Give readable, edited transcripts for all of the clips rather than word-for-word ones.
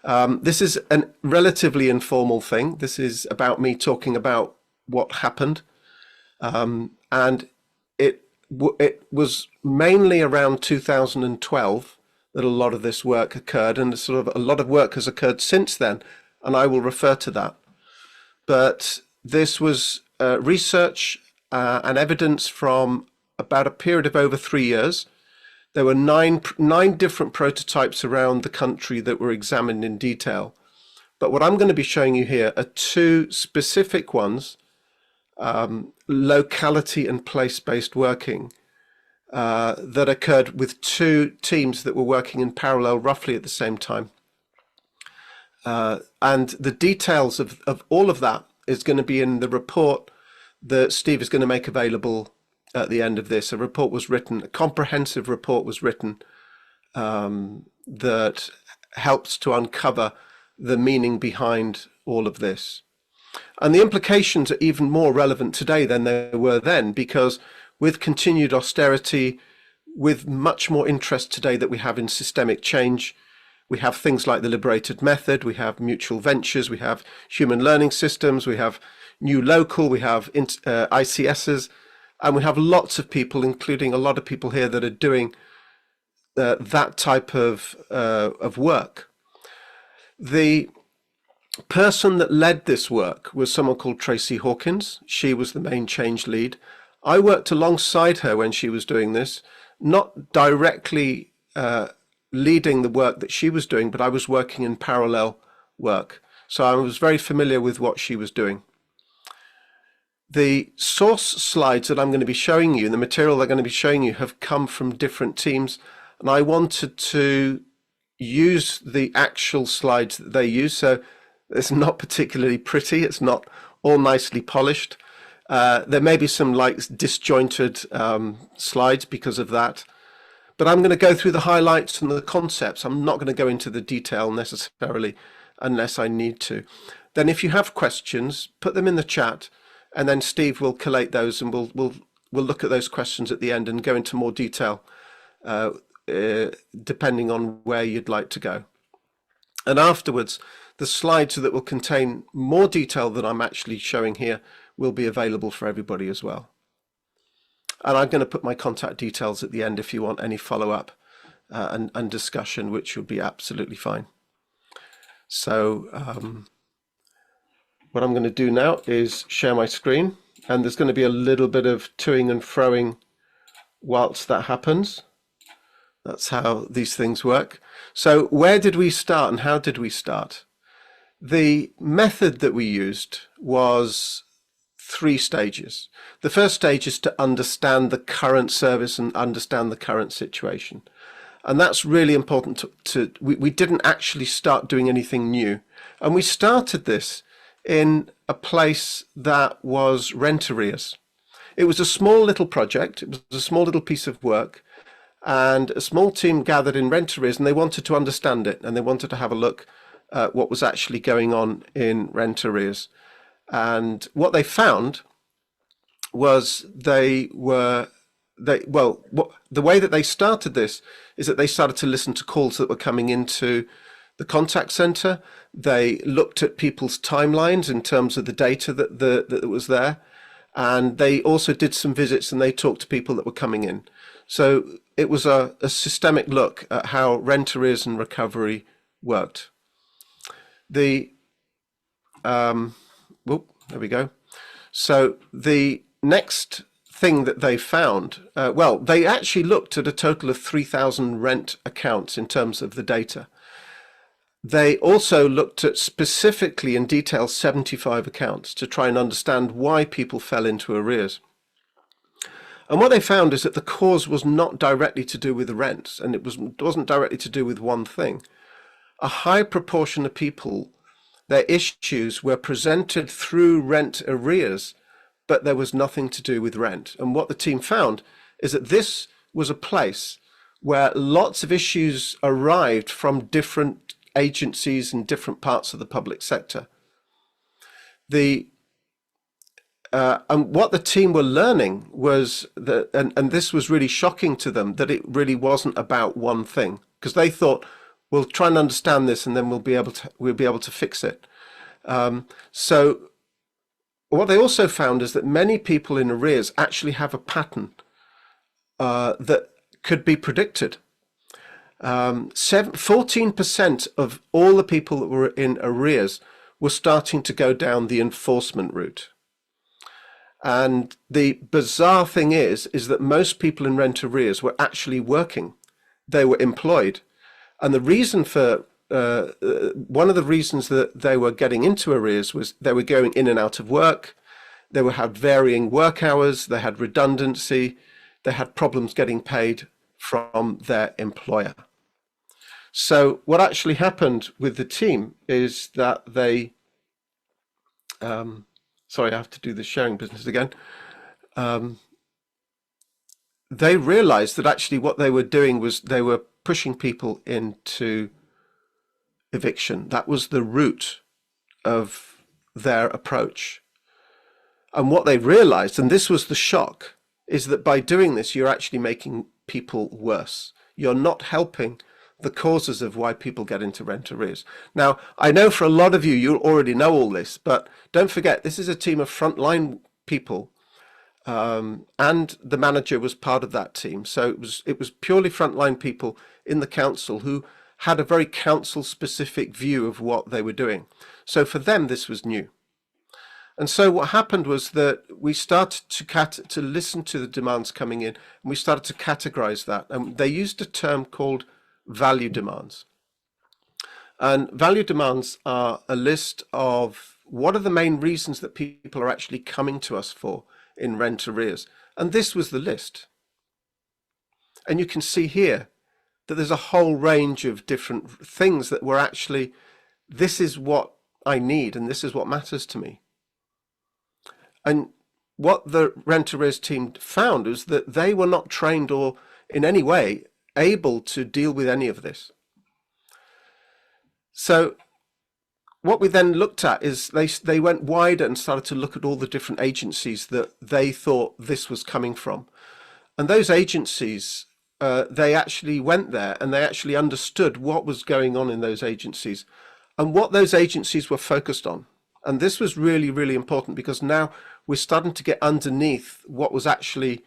This is a relatively informal thing. This is about me talking about what happened. And it was mainly around 2012 that a lot of this work occurred, and sort of a lot of work has occurred since then, and I will refer to that. But this was research and evidence from about a period of over 3 years. There were nine different prototypes around the country that were examined in detail. But what I'm going to be showing you here are two specific ones, locality and place-based working, that occurred with two teams that were working in parallel roughly at the same time. And the details of all of that is going to be in the report that Steve is going to make available at the end of this. A comprehensive report was written that helps to uncover the meaning behind all of this. And the implications are even more relevant today than they were then, because with continued austerity, with much more interest today that we have in systemic change, we have things like the liberated method, we have mutual ventures, we have human learning systems, we have new local, we have ICSs, and we have lots of people, including a lot of people here, that are doing that type of work. The person that led this work was someone called Tracy Hawkins. She was the main change lead. I worked alongside her when she was doing this, not directly leading the work that she was doing, but I was working in parallel work. So I was very familiar with what she was doing. The source slides that I'm going to be showing you, and the material they're going to be showing you, have come from different teams, and I wanted to use the actual slides that they use. So it's not particularly pretty, it's not all nicely polished. There may be some disjointed slides because of that, but I'm going to go through the highlights and the concepts. I'm not going to go into the detail necessarily unless I need to. Then if you have questions, put them in the chat, and then Steve will collate those, and we'll look at those questions at the end and go into more detail depending on where you'd like to go. And afterwards, the slides that will contain more detail than I'm actually showing here will be available for everybody as well. And I'm going to put my contact details at the end if you want any follow-up and discussion, which would be absolutely fine. So what I'm going to do now is share my screen, and there's going to be a little bit of toing and froing whilst that happens. That's how these things work. So where did we start and how did we start? The method that we used was 3 stages. The first stage is to understand the current service and understand the current situation. And that's really important we didn't actually start doing anything new. And we started this in a place that was rent arrears. It was a small little project. It was a small little piece of work. And a small team gathered in rent arrears, and they wanted to understand it, and they wanted to have a look at what was actually going on in rent arrears. And what they found was the way that they started this is that they started to listen to calls that were coming into the contact center. They looked at people's timelines in terms of the data that was there. And they also did some visits, and they talked to people that were coming in. So it was a systemic look at how rent arrears and recovery worked. There we go. So the next thing that they found, they actually looked at a total of 3,000 rent accounts in terms of the data. They also looked at specifically in detail 75 accounts to try and understand why people fell into arrears. And what they found is that the cause was not directly to do with the rents, and it wasn't directly to do with one thing. A high proportion of people, their issues were presented through rent arrears, but there was nothing to do with rent. And what the team found is that this was a place where lots of issues arrived from different agencies in different parts of the public sector. And what the team were learning was that, and this was really shocking to them, that it really wasn't about one thing, because they thought we'll try and understand this, and then we'll be able to fix it. So what they also found is that many people in arrears actually have a pattern that could be predicted. 14% of all the people that were in arrears were starting to go down the enforcement route. And the bizarre thing is that most people in rent arrears were actually working. They were employed. And the reason for one of the reasons that they were getting into arrears was they were going in and out of work. They had varying work hours. They had redundancy. They had problems getting paid from their employer. So what actually happened with the team is that they, sorry, I have to do the sharing business again. They realized that actually what they were doing was they were pushing people into eviction. That was the root of their approach. And what they realized, and this was the shock, is that by doing this, you're actually making people worse. You're not helping the causes of why people get into rent arrears. Now, I know for a lot of you, you already know all this, but don't forget, this is a team of frontline people, and the manager was part of that team. So it was purely frontline people in the council who had a very council-specific view of what they were doing. So for them, this was new. And so what happened was that we started to listen to the demands coming in, and we started to categorize that. And they used a term called value demands. And value demands are a list of what are the main reasons that people are actually coming to us for in rent arrears. And this was the list. And you can see here that there's a whole range of different things that were actually, this is what I need and this is what matters to me. And what the rent arrears team found was that they were not trained or in any way able to deal with any of this. So what we then looked at is they went wider and started to look at all the different agencies that they thought this was coming from. And those agencies, they actually went there and they actually understood what was going on in those agencies and what those agencies were focused on. And this was really, really important because now we're starting to get underneath what was actually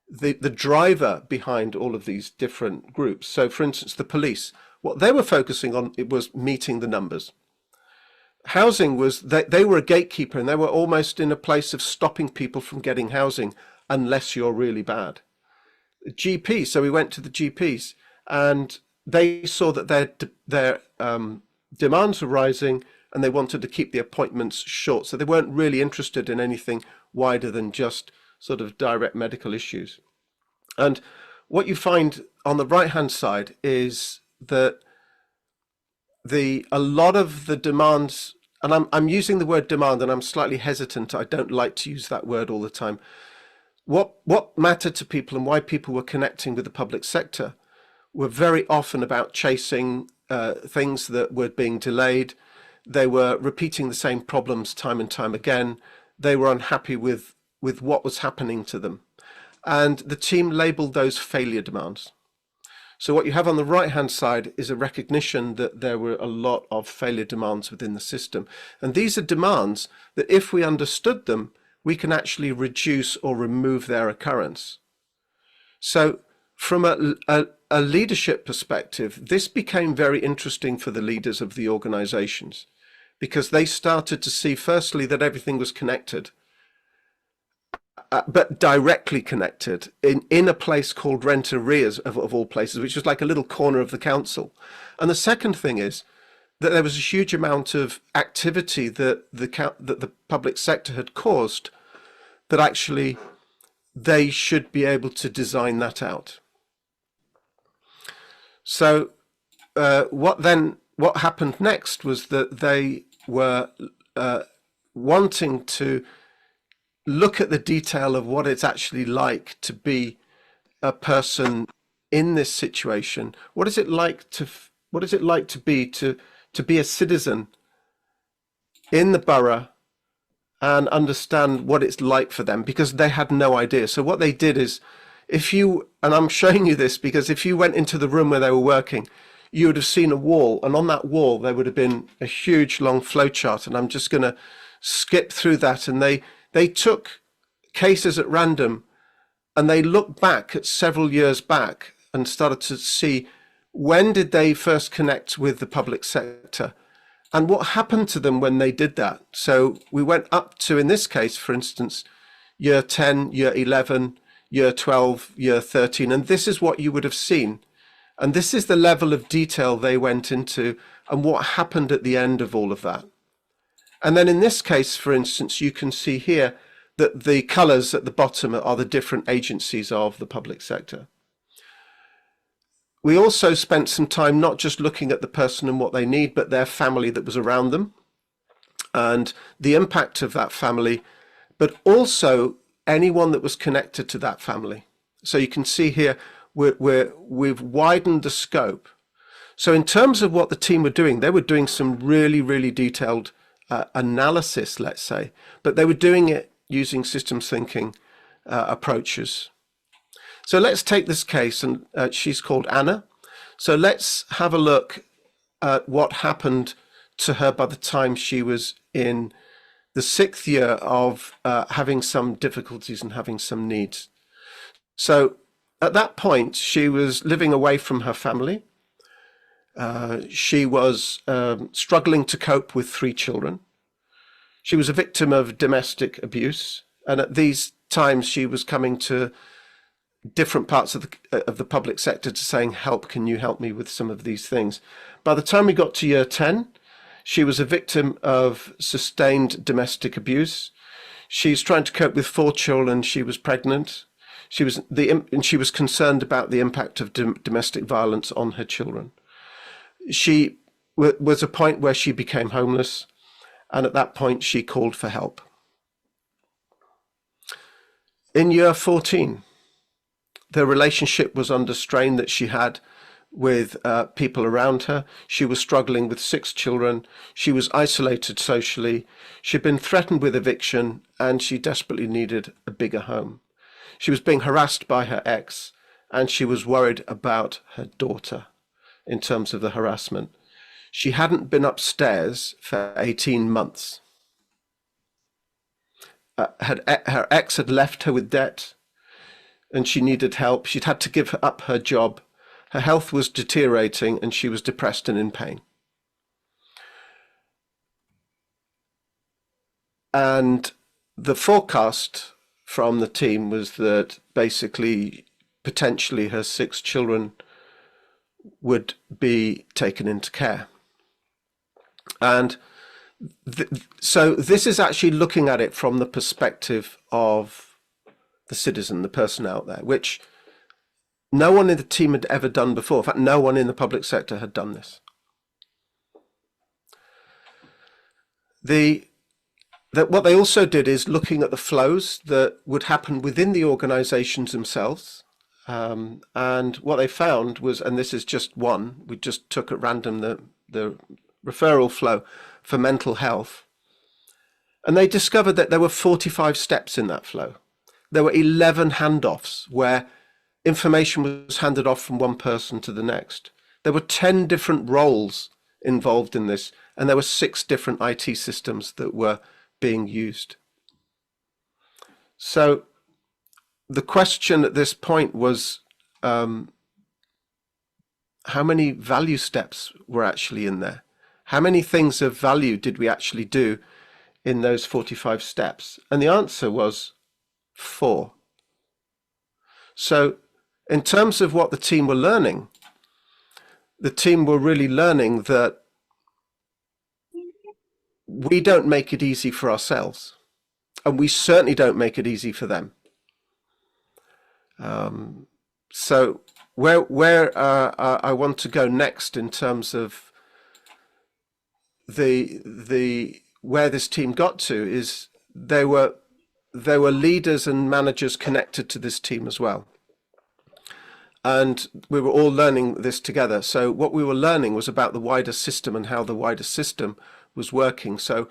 the driver behind all of these different groups. So for instance, the police, what they were focusing on, it was meeting the numbers. Housing was, they were a gatekeeper and they were almost in a place of stopping people from getting housing unless you're really bad. GP, so we went to the GPs and they saw that their demands were rising and they wanted to keep the appointments short. So they weren't really interested in anything wider than just sort of direct medical issues. And what you find on the right-hand side is that a lot of the demands, and I'm using the word demand and I'm slightly hesitant, I don't like to use that word all the time. What mattered to people and why people were connecting with the public sector were very often about chasing things that were being delayed. They were repeating the same problems time and time again. They were unhappy with what was happening to them. And the team labeled those failure demands. So what you have on the right-hand side is a recognition that there were a lot of failure demands within the system. And these are demands that if we understood them, we can actually reduce or remove their occurrence. So from a leadership perspective, this became very interesting for the leaders of the organizations because they started to see firstly that everything was connected, but directly connected in a place called rent arrears of all places, which was like a little corner of the council. And the second thing is that there was a huge amount of activity that the public sector had caused that actually they should be able to design that out. So what happened next was that they were wanting to look at the detail of what it's actually like to be a person in this situation. What is it like to be a citizen in the borough and understand what it's like for them, because they had no idea. So what they did is, and I'm showing you this because if you went into the room where they were working, you would have seen a wall, and on that wall there would have been a huge long flowchart. And I'm just going to skip through that. And they took cases at random, and they looked back at several years back and started to see when did they first connect with the public sector and what happened to them when they did that. So we went up to, in this case, for instance, year 10, year 11, year 12, year 13, and this is what you would have seen. And this is the level of detail they went into and what happened at the end of all of that. And then in this case, for instance, you can see here that the colours at the bottom are the different agencies of the public sector. We also spent some time not just looking at the person and what they need, but their family that was around them and the impact of that family, but also anyone that was connected to that family. So you can see here, we've widened the scope. So in terms of what the team were doing, they were doing some really, really detailed analysis, let's say, but they were doing it using systems thinking approaches. So let's take this case, and she's called Anna. So let's have a look at what happened to her by the time she was in the 6th year of having some difficulties and having some needs. So at that point, she was living away from her family. She was struggling to cope with 3 children. She was a victim of domestic abuse. And at these times, she was coming to different parts of the public sector to saying, help, can you help me with some of these things? By the time we got to year 10, she was a victim of sustained domestic abuse. She's trying to cope with 4 children. She was pregnant. She was concerned about the impact of domestic violence on her children. She was a point where she became homeless, and at that point she called for help. In year 14, the relationship was under strain that she had with people around her. She was struggling with 6 children. She was isolated socially. She'd been threatened with eviction, and she desperately needed a bigger home. She was being harassed by her ex, and she was worried about her daughter in terms of the harassment. She hadn't been upstairs for 18 months. Her ex had left her with debt, and she needed help. She'd had to give up her job. Her health was deteriorating, and she was depressed and in pain. And the forecast from the team was that basically, potentially her 6 children would be taken into care. And so this is actually looking at it from the perspective of the citizen, the person out there, which no one in the team had ever done before. In fact, no one in the public sector had done this. What they also did is looking at the flows that would happen within the organizations themselves. And what they found was, and this is just one, we just took at random the referral flow for mental health. And they discovered that there were 45 steps in that flow. There were 11 handoffs where information was handed off from one person to the next. There were 10 different roles involved in this, and there were 6 different IT systems that were being used. So the question at this point was, how many value steps were actually in there? How many things of value did we actually do in those 45 steps? And the answer was 4. So in terms of what the team were learning, the team were really learning that we don't make it easy for ourselves, and we certainly don't make it easy for them. So where I want to go next in terms of where this team got to is there were leaders and managers connected to this team as well. And we were all learning this together. So what we were learning was about the wider system and how the wider system was working. So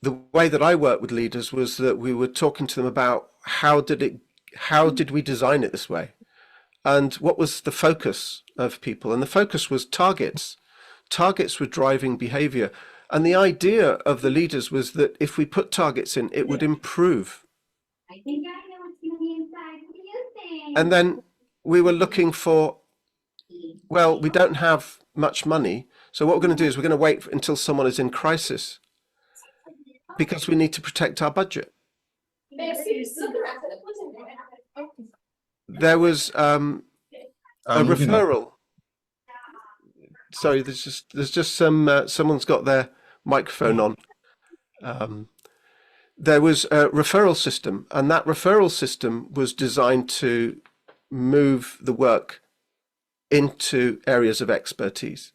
the way that I worked with leaders was that we were talking to them about how did we design it this way? And what was the focus of people? And the focus was targets. Targets were driving behavior. And the idea of the leaders was that if we put targets in, it would improve. I think I know what's going to be inside. What do you think? And then we were looking for, well, we don't have much money. So what we're going to do is we're going to wait until someone is in crisis because we need to protect our budget. There was a referral. Sorry, there's just someone's got their microphone on. There was a referral system, and that referral system was designed to move the work into areas of expertise.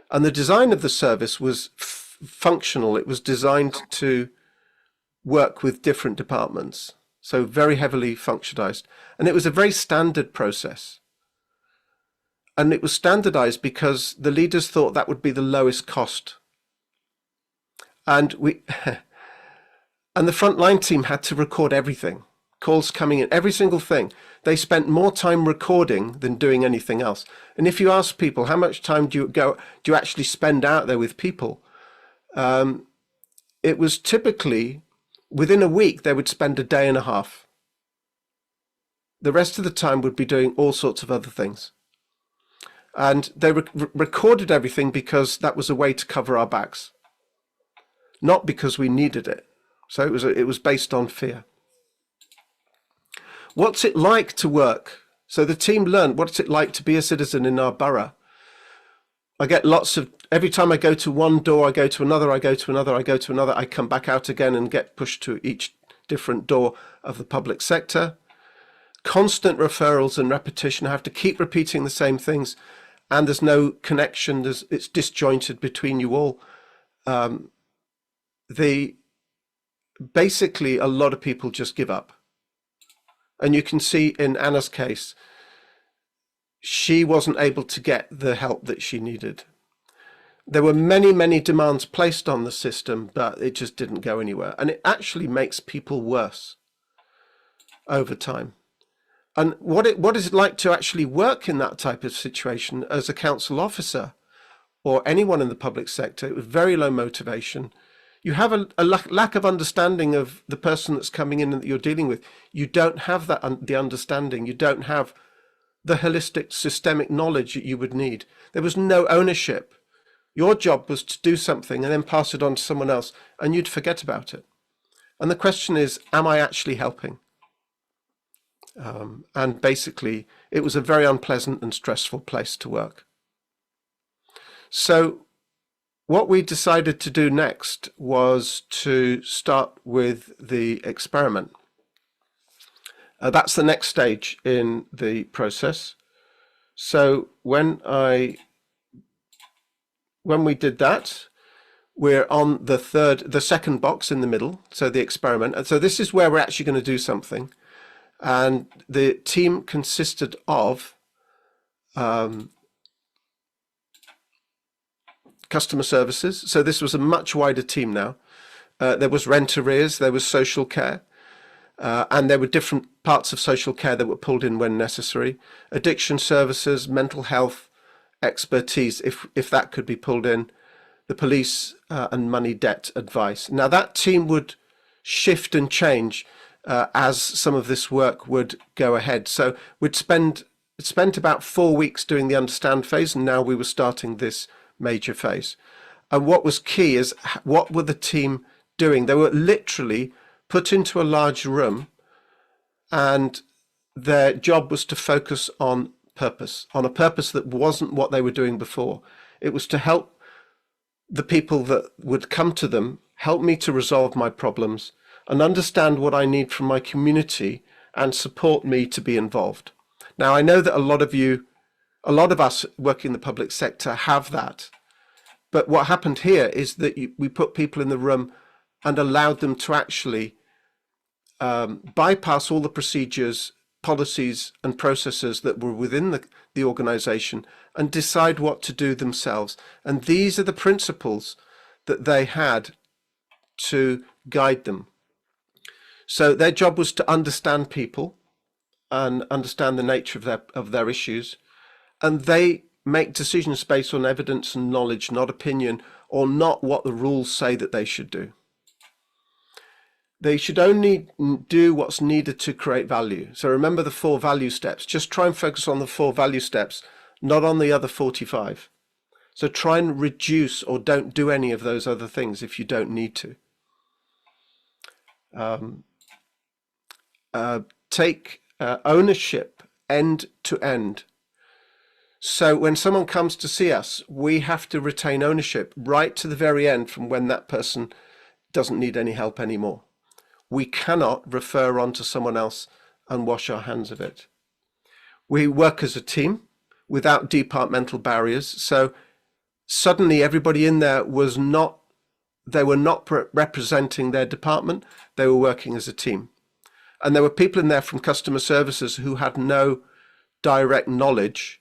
And the design of the service was functional. It was designed to work with different departments, so very heavily functionalized. And it was a very standard process. And it was standardized because the leaders thought that would be the lowest cost. And and the frontline team had to record everything, calls coming in, every single thing. They spent more time recording than doing anything else. And if you ask people, how much time do you actually spend out there with people? It was typically within a week, they would spend a day and a half. The rest of the time would be doing all sorts of other things. And they recorded everything because that was a way to cover our backs, not because we needed it. So it was based on fear. What's it like to work? So the team learned, what's it like to be a citizen in our borough? I get every time I go to one door, I go to another, I go to another, I go to another, I come back out again and get pushed to each different door of the public sector. Constant referrals and repetition. I have to keep repeating the same things, and there's no connection. It's disjointed between you all. Basically, a lot of people just give up. And you can see in Anna's case, she wasn't able to get the help that she needed. There were many, many demands placed on the system, but it just didn't go anywhere. And it actually makes people worse over time. And what is it like to actually work in that type of situation as a council officer or anyone in the public sector? It was very low motivation. You have a lack of understanding of the person that's coming in and that you're dealing with. You don't have the understanding. You don't have the holistic systemic knowledge that you would need. There was no ownership. Your job was to do something and then pass it on to someone else, and you'd forget about it. And the question is, am I actually helping? And basically, it was a very unpleasant and stressful place to work. So what we decided to do next was to start with the experiment. That's the next stage in the process. So when we did that, we're on the second box in the middle, so the experiment. And so this is where we're actually going to do something. And the team consisted of customer services. So this was a much wider team now. There was rent arrears, there was social care, and there were different parts of social care that were pulled in when necessary. Addiction services, mental health, expertise, if that could be pulled in, the police and money debt advice. Now that team would shift and change as some of this work would go ahead. So we'd spent about 4 weeks doing the understand phase, and now we were starting this major phase. And what was key is, what were the team doing? They were literally put into a large room, and their job was to focus on a purpose that wasn't what they were doing before. It was to help the people that would come to them, help me to resolve my problems and understand what I need from my community and support me to be involved. Now, I know that a lot of us working in the public sector have that. But what happened here is that we put people in the room and allowed them to actually bypass all the procedures, policies and processes that were within the organization and decide what to do themselves. And these are the principles that they had to guide them. So their job was to understand people, and understand the nature of their issues, and they make decisions based on evidence and knowledge, not opinion, or not what the rules say that they should do. They should only do what's needed to create value. So remember the 4 value steps. Just try and focus on the 4 value steps, not on the other 45. So try and reduce or don't do any of those other things if you don't need to. Take ownership end to end. So when someone comes to see us, we have to retain ownership right to the very end from when that person doesn't need any help anymore. We cannot refer on to someone else and wash our hands of it. We work as a team without departmental barriers. So suddenly everybody in there was not, they were not representing their department. They were working as a team. And there were people in there from customer services who had no direct knowledge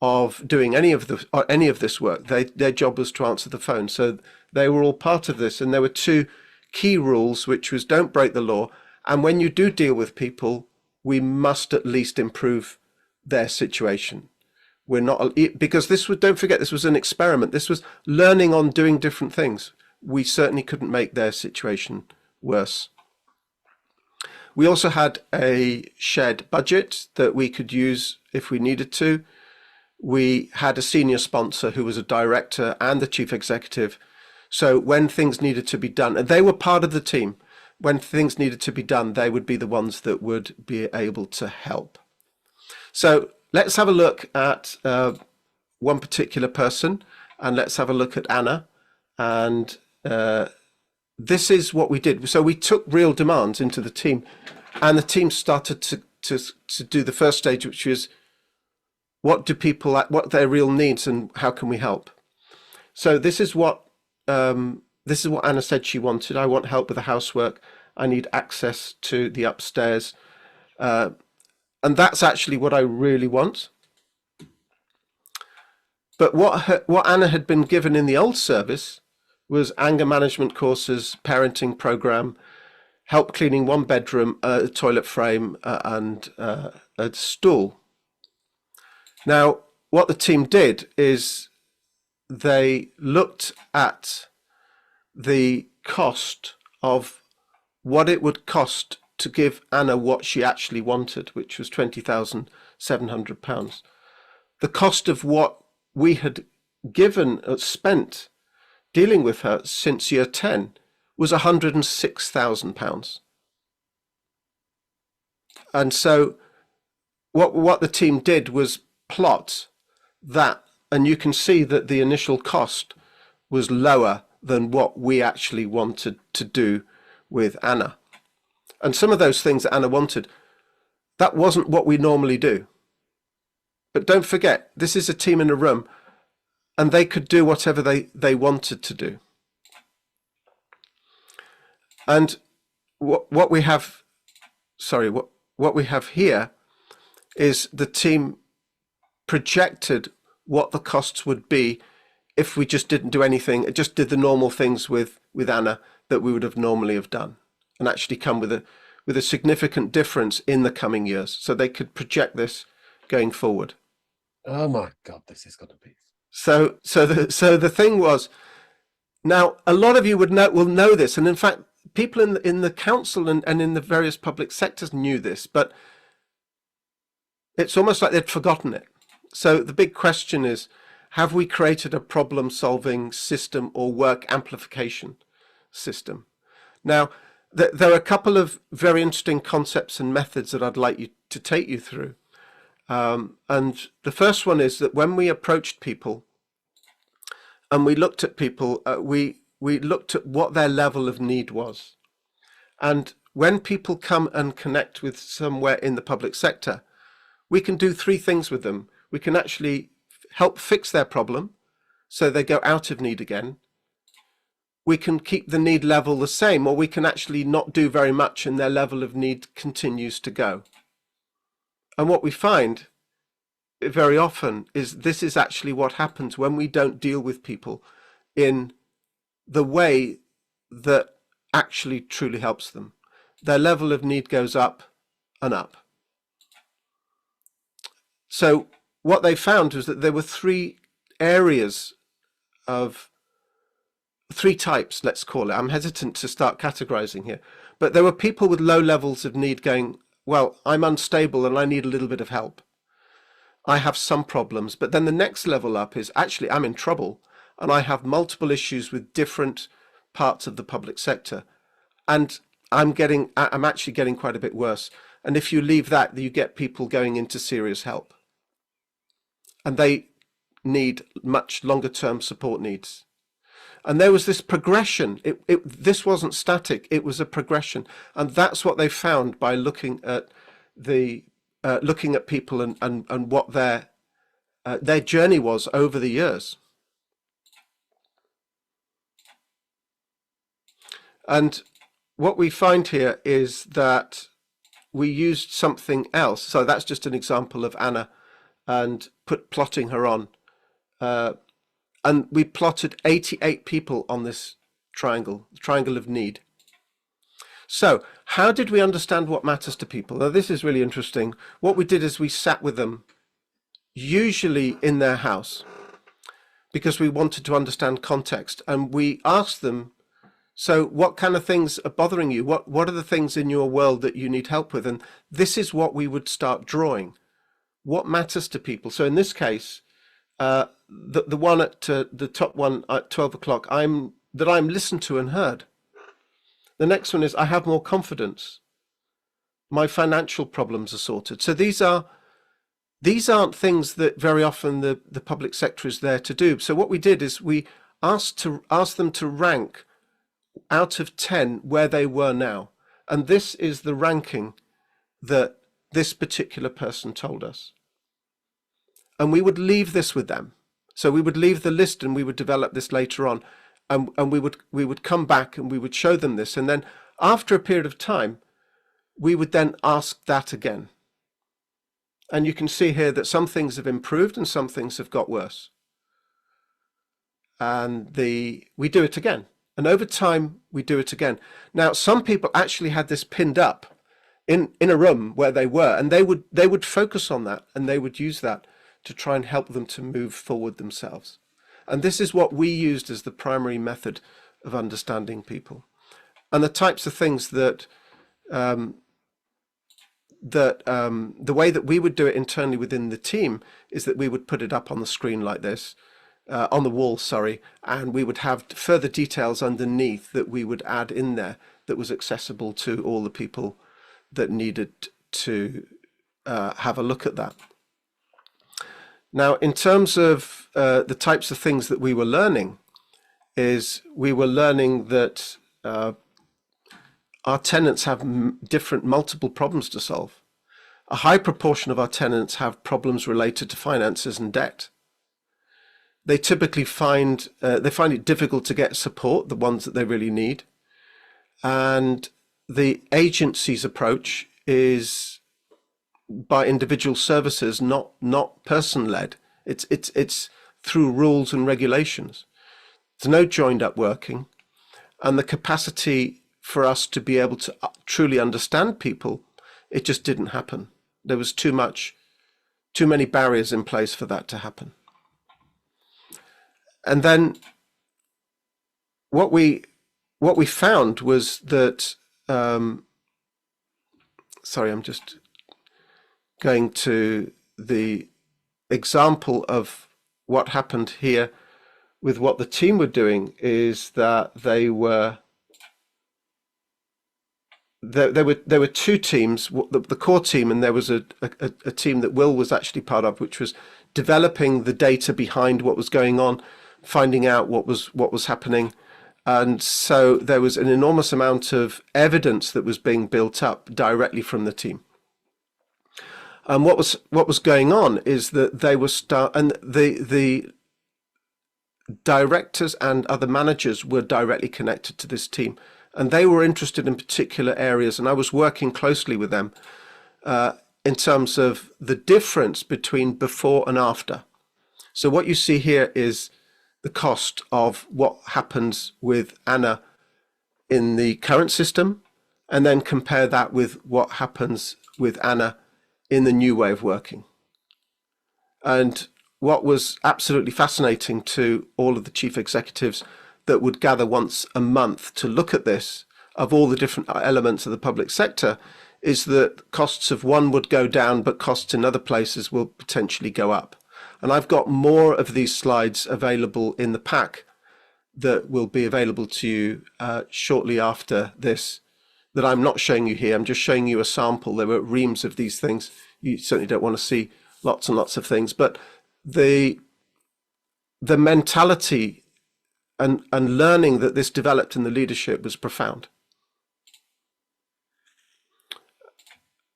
of doing any of this work. Their job was to answer the phone. So they were all part of this. And there were 2 key rules, which was don't break the law. And when you do deal with people, we must at least improve their situation. We're not, because this was, don't forget, this was an experiment. This was learning on doing different things. We certainly couldn't make their situation worse. We also had a shared budget that we could use if we needed to. We had a senior sponsor who was a director and the chief executive. So when things needed to be done, and they were part of the team, when things needed to be done, they would be the ones that would be able to help. So let's have a look at one particular person, and let's have a look at Anna. And this is what we did. So we took real demands into the team, and the team started to do the first stage, which was what do people, what are their real needs, and how can we help? So this is what Anna said she wanted. I want help with the housework. I need access to the upstairs. And that's actually what I really want. But what Anna had been given in the old service was anger management courses, parenting program, help cleaning 1 bedroom, a toilet frame, and a stool. Now, what the team did is they looked at the cost of what it would cost to give Anna what she actually wanted, which was £20,700. The cost of what we had spent dealing with her since year 10 was £106,000. And so what the team did was plot that, and you can see that the initial cost was lower than what we actually wanted to do with Anna. And some of those things that Anna wanted, that wasn't what we normally do. But don't forget, this is a team in a room, and they could do whatever they wanted to do. And what we have here is the team projected what the costs would be if we just didn't do anything, just did the normal things with Anna that we would have normally have done, and actually come with a significant difference in the coming years. So they could project this going forward. Oh my God, this is going to be. So the thing was, now a lot of you will know this, and in fact, people in the council and in the various public sectors knew this, but it's almost like they'd forgotten it. So the big question is, have we created a problem-solving system or work amplification system? Now, there are a couple of very interesting concepts and methods that I'd like you to take you through. And the first one is that when we approached people and we looked at people, we looked at what their level of need was. And when people come and connect with somewhere in the public sector, we can do 3 things with them. We can actually help fix their problem so they go out of need again. We can keep the need level the same, or we can actually not do very much and their level of need continues to go. And what we find very often is this is actually what happens when we don't deal with people in the way that actually truly helps them. Their level of need goes up and up. So what they found was that there were three areas of three types, let's call it. I'm hesitant to start categorizing here, but there were people with low levels of need going, well, I'm unstable and I need a little bit of help. I have some problems, but then the next level up is actually I'm in trouble and I have multiple issues with different parts of the public sector. And I'm actually getting quite a bit worse. And if you leave that, you get people going into serious help. And they need much longer term support needs. And there was this progression. This wasn't static, it was a progression. And that's what they found by looking at people and what their journey was over the years. And what we find here is that we used something else. So that's just an example of Anna and plotting her on. And we plotted 88 people on this triangle, the triangle of need. So how did we understand what matters to people? Now, this is really interesting. What we did is we sat with them, usually in their house, because we wanted to understand context. And we asked them, so what kind of things are bothering you? What are the things in your world that you need help with? And this is what we would start drawing. What matters to people? So in this case, the one at the top one at 12 o'clock, I'm listened to and heard. The next one is I have more confidence. My financial problems are sorted. So these aren't things that very often the public sector is there to do. So what we did is we asked them to rank out of 10 where they were now. And this is the ranking that this particular person told us. And we would leave this with them. So we would leave the list and we would develop this later on. And we would come back and we would show them this. And then after a period of time, we would then ask that again. And you can see here that some things have improved and some things have got worse. And we do it again. And over time, we do it again. Now, some people actually had this pinned up in a room where they were, and they would focus on that and they would use that to try and help them to move forward themselves. And this is what we used as the primary method of understanding people. And the types of things that the way that we would do it internally within the team is that we would put it up on the screen like this, on the wall, sorry, and we would have further details underneath that we would add in there that was accessible to all the people that needed to have a look at that. Now, in terms of the types of things that we were learning, is we were learning that our tenants have multiple problems to solve. A high proportion of our tenants have problems related to finances and debt. They typically find it difficult to get support, the ones that they really need. And the agency's approach is by individual services, not person-led. It's through rules and regulations. There's no joined up working, and the capacity for us to be able to truly understand people, it just didn't happen. There was too many barriers in place for that to happen. And then what we found was that sorry, I'm just going to the example of what happened here with what the team were doing is that there were two teams, the core team, and there was a team that Will was actually part of, which was developing the data behind what was going on, finding out what was happening. And so there was an enormous amount of evidence that was being built up directly from the team. And what was going on is that they were the directors and other managers were directly connected to this team, and they were interested in particular areas. And I was working closely with them in terms of the difference between before and after. So what you see here is the cost of what happens with Anna in the current system, and then compare that with what happens with Anna in the new way of working. And what was absolutely fascinating to all of the chief executives that would gather once a month to look at this, of all the different elements of the public sector, is that costs of one would go down, but costs in other places will potentially go up. And I've got more of these slides available in the pack that will be available to you shortly after this, that I'm not showing you here. I'm just showing you a sample. There were reams of these things. You certainly don't want to see lots and lots of things, but the mentality and learning that this developed in the leadership was profound.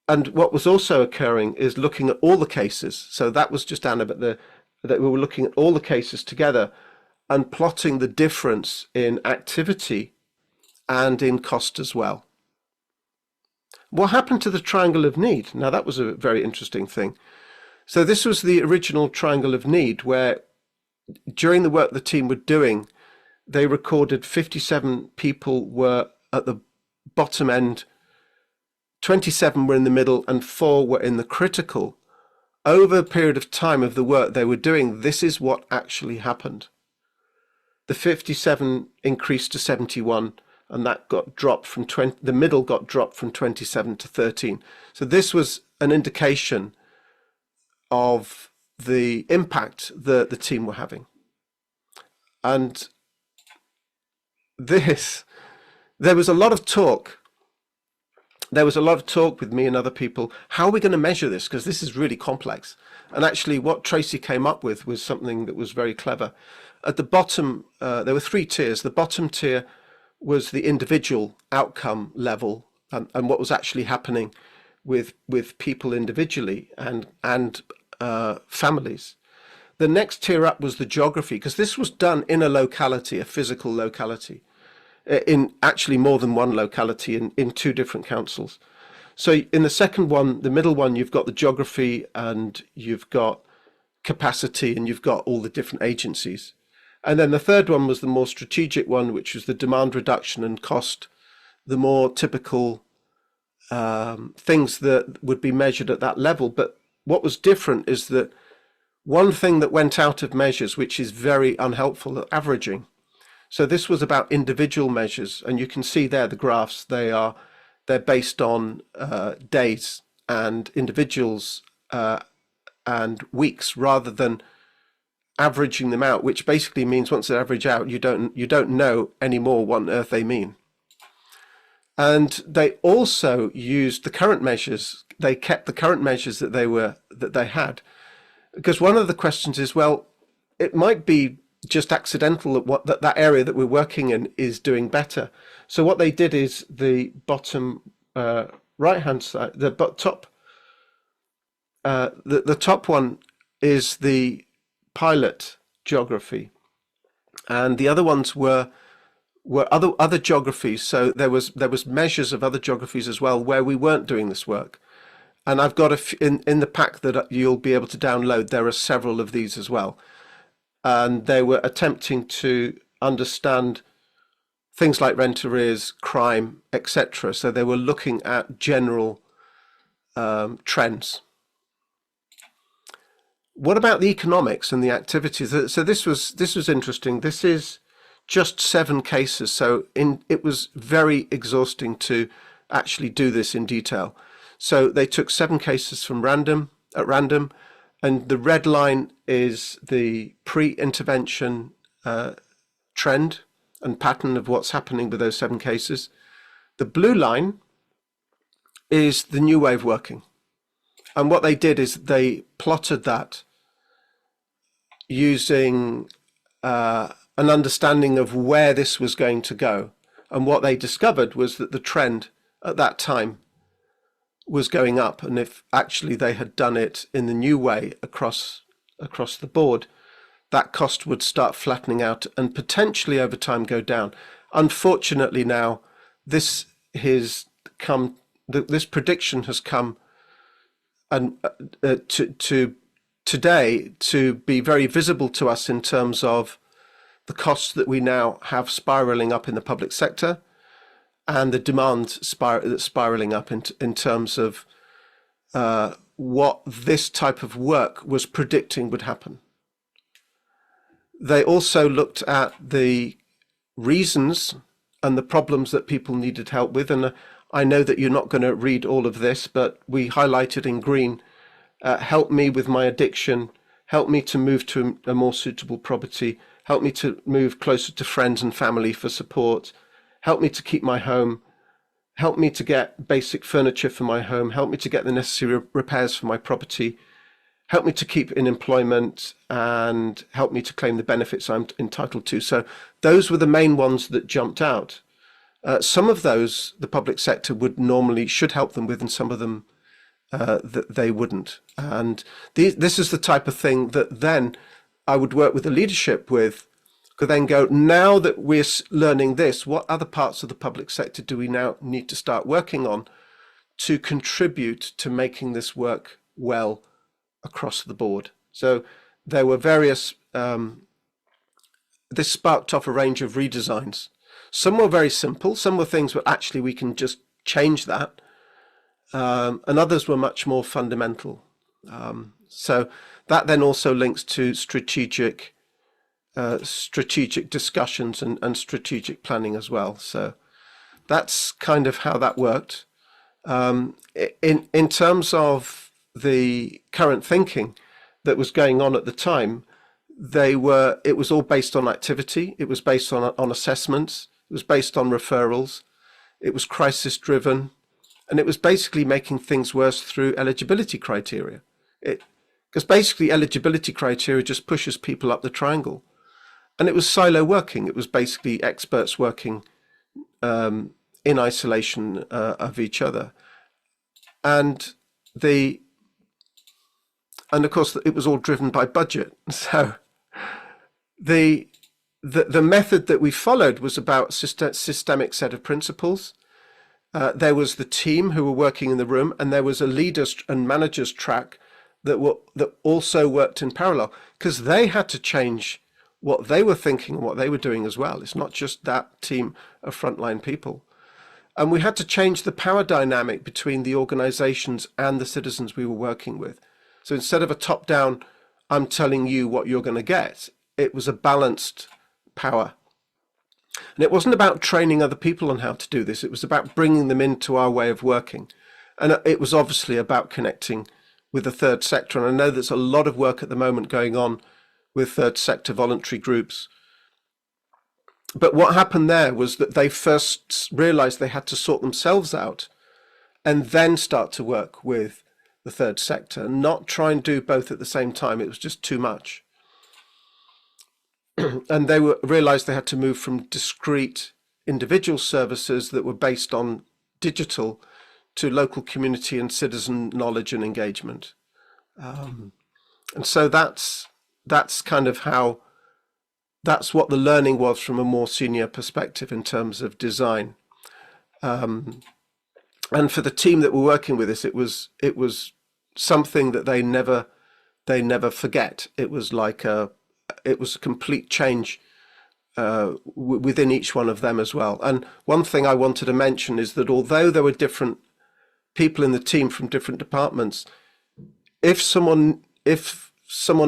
And what was also occurring is looking at all the cases. So that was just Anna, but that we were looking at all the cases together and plotting the difference in activity and in cost as well. What happened to the triangle of need? Now that was a very interesting thing. So this was the original triangle of need, where during the work the team were doing, they recorded 57 people were at the bottom end, 27 were in the middle, and 4 were in the critical. Over a period of time of the work they were doing, this is what actually happened. The 57 increased to 71, and that got dropped from 20, the middle got dropped from 27 to 13. So this was an indication of the impact that the team were having. And this, there was a lot of talk. There was a lot of talk with me and other people. How are we going to measure this? Because this is really complex. And actually what Tracy came up with was something that was very clever. At the bottom, there were 3 tiers. The bottom tier was the individual outcome level and what was actually happening with people individually and families. The next tier up was the geography, because this was done in a locality, a physical locality, in actually more than one locality in 2 different councils. So in the second one, the middle one, you've got the geography and you've got capacity and you've got all the different agencies. And then the third one was the more strategic one, which was the demand reduction and cost, the more typical things that would be measured at that level. But what was different is that one thing that went out of measures, which is very unhelpful, averaging. So this was about individual measures, and you can see there the graphs. They're based on days and individuals and weeks, rather than averaging them out, which basically means once they average out, you don't know anymore what on earth they mean. And they also used the current measures. They kept the current measures that they had, because one of the questions is, well, it might be just accidental that that area that we're working in is doing better. So what they did is the bottom right hand side, the top, the top one is the pilot geography, and the other ones were other geographies. So there was measures of other geographies as well where we weren't doing this work. And I've got in the pack that you'll be able to download, there are several of these as well. And they were attempting to understand things like rent arrears, crime, etc. So they were looking at general trends. What about the economics and the activities? So this was interesting. This is just 7 cases. So it was very exhausting to actually do this in detail. So they took 7 cases from at random, and the red line is the pre-intervention trend and pattern of what's happening with those 7 cases. The blue line is the new way of working. And what they did is they plotted that using an understanding of where this was going to go. And what they discovered was that the trend at that time was going up, and if actually they had done it in the new way across the board, that cost would start flattening out and potentially over time go down. Unfortunately now, this prediction has come and to today to be very visible to us in terms of the costs that we now have spiraling up in the public sector, and the demand spiraling up in terms of what this type of work was predicting would happen. They also looked at the reasons and the problems that people needed help with. And I know that you're not going to read all of this, but we highlighted in green, help me with my addiction, help me to move to a more suitable property, help me to move closer to friends and family for support, help me to keep my home, help me to get basic furniture for my home, help me to get the necessary repairs for my property, help me to keep in employment, and help me to claim the benefits I'm entitled to. So those were the main ones that jumped out. Some of those the public sector should help them with, and some of them that they wouldn't. And this is the type of thing that then I would work with the leadership with, could then go, now that we're learning this, what other parts of the public sector do we now need to start working on to contribute to making this work well across the board? So there were various, this sparked off a range of redesigns. Some were very simple, some were things where actually we can just change that, and others were much more fundamental. So that then also links to strategic discussions and strategic planning as well. So that's kind of how that worked. In terms of the current thinking that was going on at the time, it was all based on activity. It was based on assessments. It was based on referrals. It was crisis driven, and it was basically making things worse through eligibility criteria. Because basically eligibility criteria just pushes people up the triangle, and it was silo working. It was basically experts working in isolation of each other, and of course it was all driven by budget. So the method that we followed was about systemic set of principles. There was the team who were working in the room, and there was a leaders and managers track that also worked in parallel, because they had to change what they were thinking and what they were doing as well. It's not just that team of frontline people. And we had to change the power dynamic between the organizations and the citizens we were working with. So instead of a top-down, I'm telling you what you're going to get, it was a balanced power. And it wasn't about training other people on how to do this. It was about bringing them into our way of working. And it was obviously about connecting with the third sector. And I know there's a lot of work at the moment going on with third sector voluntary groups. But what happened there was that they first realized they had to sort themselves out and then start to work with the third sector, not try and do both at the same time. It was just too much. And they realized they had to move from discrete individual services that were based on digital to local community and citizen knowledge and engagement. And so that's kind of how, that's what the learning was from a more senior perspective in terms of design. And for the team that were working with us, it was something that they never forget. It was like a complete change within each one of them as well. And one thing I wanted to mention is that although there were different people in the team from different departments, if someone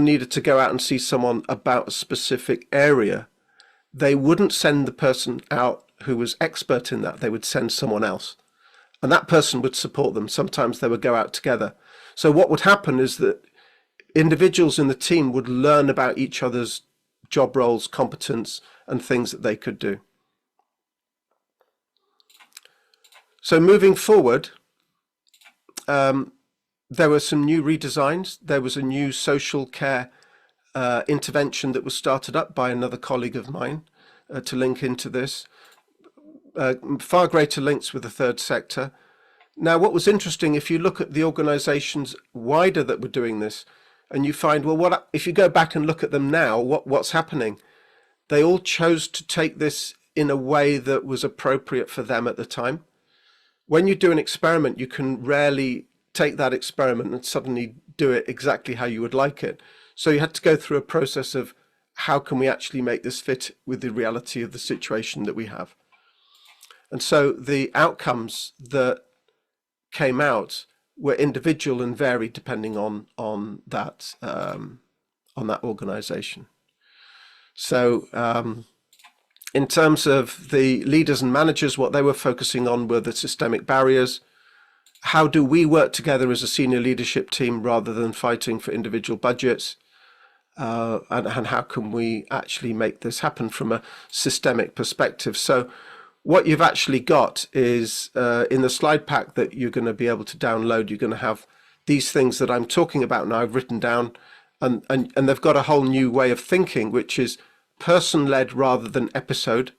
needed to go out and see someone about a specific area, they wouldn't send the person out who was expert in that. They would send someone else, and that person would support them. Sometimes they would go out together. So what would happen is that individuals in the team would learn about each other's job roles, competence, and things that they could do. So moving forward, there were some new redesigns. There was a new social care intervention that was started up by another colleague of mine to link into this. Far greater links with the third sector. Now, what was interesting, if you look at the organizations wider that were doing this, and you find, well, if you go back and look at them now, what's happening? They all chose to take this in a way that was appropriate for them at the time. When you do an experiment, you can rarely take that experiment and suddenly do it exactly how you would like it. So you had to go through a process of how can we actually make this fit with the reality of the situation that we have. And so the outcomes that came out were individual and varied depending on that organization. So in terms of the leaders and managers, what they were focusing on were the systemic barriers. How do we work together as a senior leadership team rather than fighting for individual budgets? And how can we actually make this happen from a systemic perspective? So what you've actually got is in the slide pack that you're going to be able to download, you're going to have these things that I'm talking about now. I've written down, and they've got a whole new way of thinking, which is person-led rather than episode,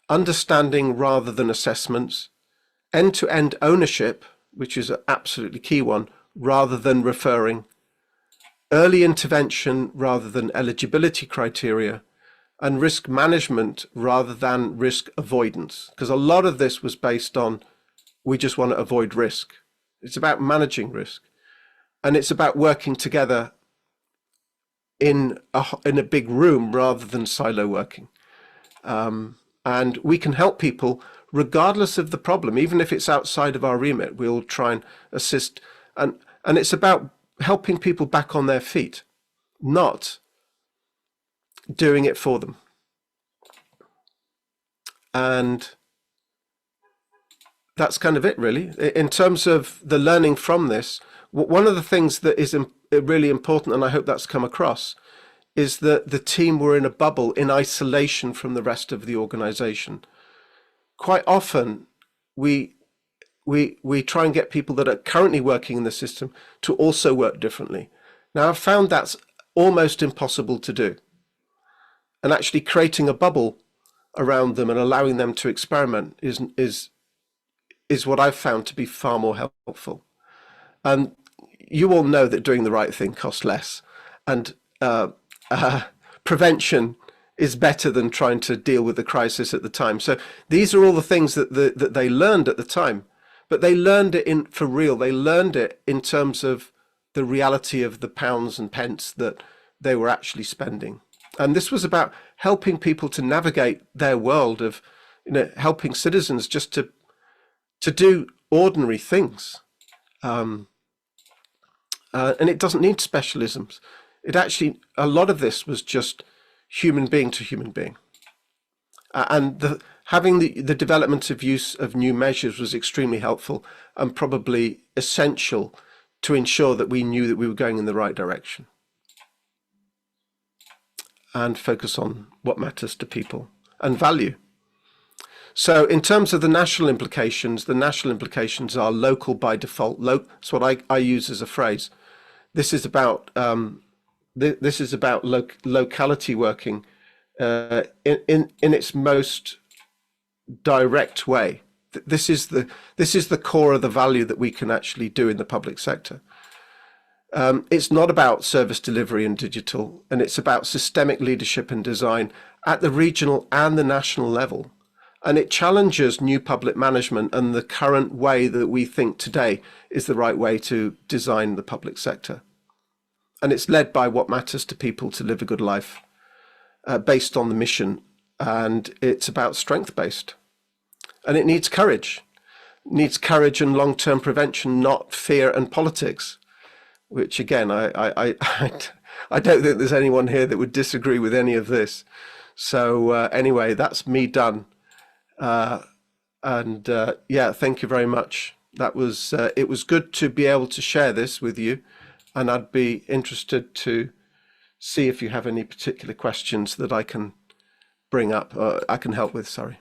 understanding rather than assessments, end-to-end ownership, which is an absolutely key one, rather than referring, early intervention rather than eligibility criteria, and risk management rather than risk avoidance. Because a lot of this was based on, we just want to avoid risk. It's about managing risk. And it's about working together in a big room rather than silo working. And we can help people regardless of the problem, even if it's outside of our remit. We'll try and assist. And it's about helping people back on their feet, not doing it for them. And that's kind of it, really. In terms of the learning from this, one of the things that is really important, and I hope that's come across, is that the team were in a bubble, in isolation from the rest of the organization. Quite often, we try and get people that are currently working in the system to also work differently. Now, I've found that's almost impossible to do. And actually creating a bubble around them and allowing them to experiment is what I've found to be far more helpful. And you all know that doing the right thing costs less, and prevention is better than trying to deal with the crisis at the time. So these are all the things that they learned at the time, but they learned it for real. They learned it in terms of the reality of the pounds and pence that they were actually spending. And this was about helping people to navigate their world of, helping citizens just to do ordinary things. And it doesn't need specialisms. It actually, a lot of this was just human being to human being. And having the development of use of new measures was extremely helpful and probably essential to ensure that we knew that we were going in the right direction. And focus on what matters to people and value. So in terms of the national implications are local by default. That's what I use as a phrase. This is about locality working in its most direct way. This is the core of the value that we can actually do in the public sector. It's not about service delivery and digital, and it's about systemic leadership and design at the regional and the national level. And it challenges new public management and the current way that we think today is the right way to design the public sector. And it's led by what matters to people to live a good life based on the mission. And it's about strength-based. And it needs courage. It needs courage and long-term prevention, not fear and politics. Which again, I don't think there's anyone here that would disagree with any of this. So anyway, that's me done. Yeah, thank you very much. That was it was good to be able to share this with you, and I'd be interested to see if you have any particular questions that I can bring up, I can help with. Sorry.